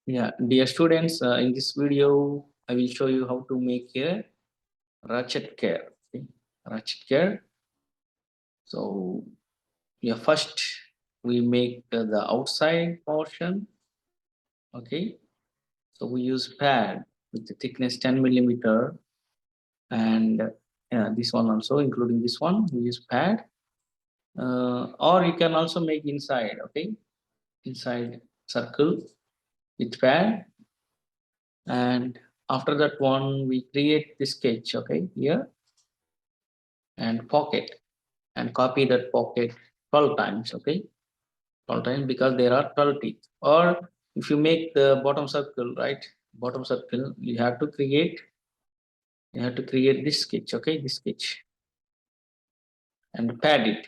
Yeah, dear students, in this video, I will show you how to make a ratchet gear. Okay? Ratchet gear. So, yeah, first we make the outside portion. Okay, so we use pad with the thickness 10 millimeter, and this one also, including this one, we use pad. Or you can also make inside. Okay, inside circle with pad, and after that one we create the sketch. Okay, here and pocket, and copy that pocket 12 times. Okay, 12 times, because there are 12 teeth. Or if you make the bottom circle, right, bottom circle, you have to create this sketch. Okay, this sketch, and pad it.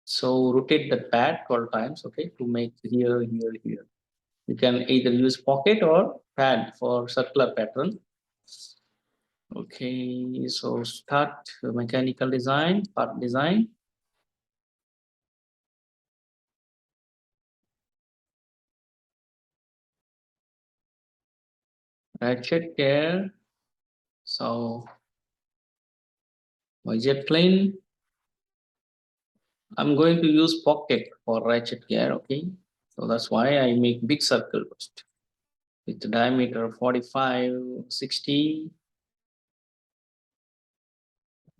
So rotate the pad 12 times. Okay, to make here, here, here. You can either use pocket or pad for circular pattern. Okay, so start mechanical design, part design. Ratchet gear. So jet plane. I'm going to use pocket for ratchet gear. Okay, so that's why I make big circle first with the diameter 45, 60,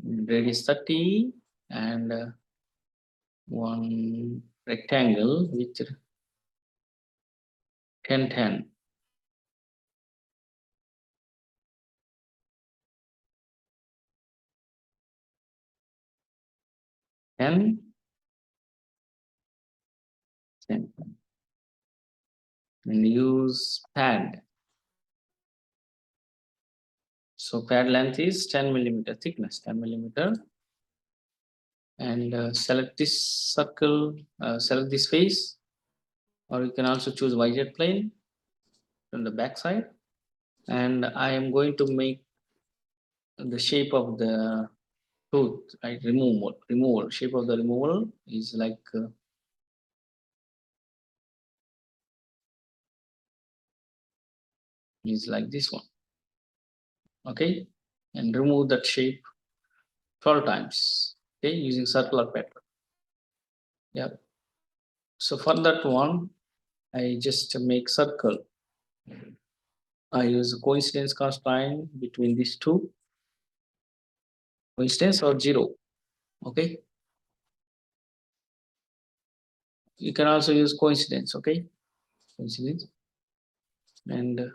radius 30, and one rectangle with 10, 10. 10, 10, and use pad. So pad length is 10 millimeter, thickness 10 millimeter, and select this circle, select this face, or you can also choose YZ plane from the back side. And I am going to make the shape of the tooth, right? Removal. Shape of the removal is like this one. Okay, and remove that shape 12 times. Okay, using circular pattern. Yeah. So for that one, I just make circle. I use coincidence constraint between these two. Coincidence or zero. Okay. You can also use coincidence. Okay. Coincidence. And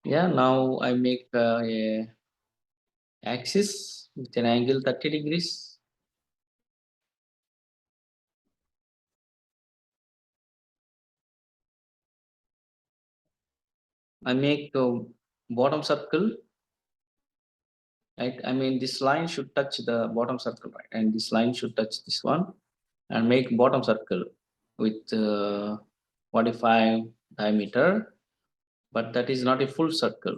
yeah, now I make a axis with an angle 30 degrees. I make the bottom circle, right? I mean, this line should touch the bottom circle, right? And this line should touch this one, and make bottom circle with 45 diameter, but that is not a full circle.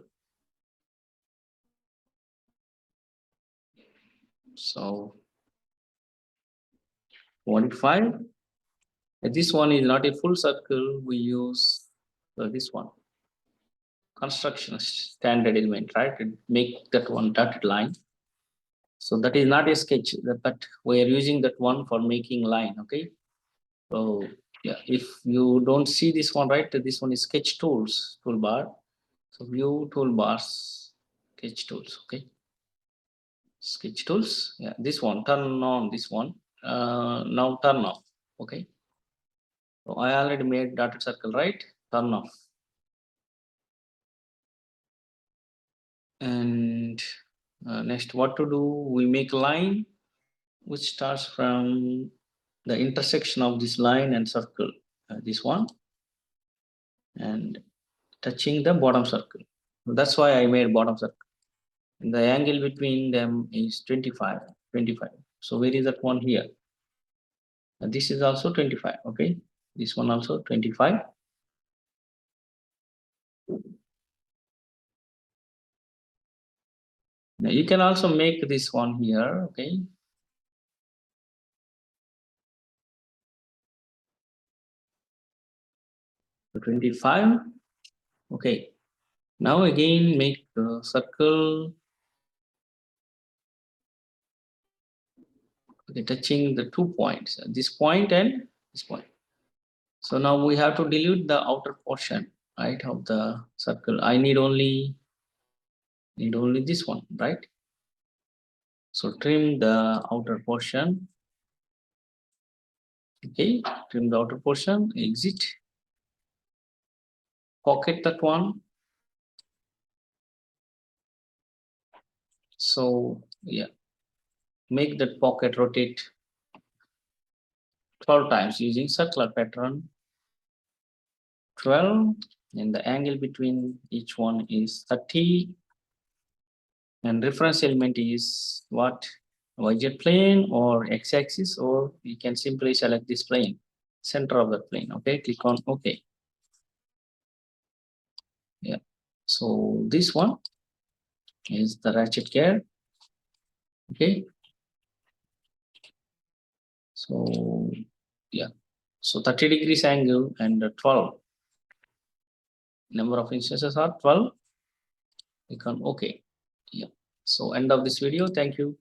So 45. This one is not a full circle. We use this one. Construction standard element, right? Make that one dotted line. So that is not a sketch, but we are using that one for making line. Okay. So yeah, if you don't see this one, right? This one is sketch tools toolbar. So view toolbars, sketch tools. Okay. Sketch tools. Yeah, this one. Turn on this one. Now turn off. Okay. So I already made dotted circle, right? Turn off. And next, what to do? We make line which starts from the intersection of this line and circle, this one, and touching the bottom circle. That's why I made bottom circle. And the angle between them is 25. So where is that one here? And this is also 25. Okay, this one also 25. Now you can also make this one here. Okay, 25. Okay, now again make the circle, okay, touching the 2 points, this point and this point. So now we have to dilute the outer portion, right, of the circle. I need only this one, right? So trim the outer portion. Okay, trim the outer portion, exit, pocket that one. So yeah, make that pocket rotate 12 times using circular pattern. 12, and the angle between each one is 30, and reference element is what, YZ plane or x-axis, or you can simply select this plane, center of the plane. Okay, click on OK. Yeah, so this one is the ratchet gear. Okay, so yeah, so 30 degrees angle and 12, number of instances are 12. Click on OK. Yeah, so end of this video. Thank you.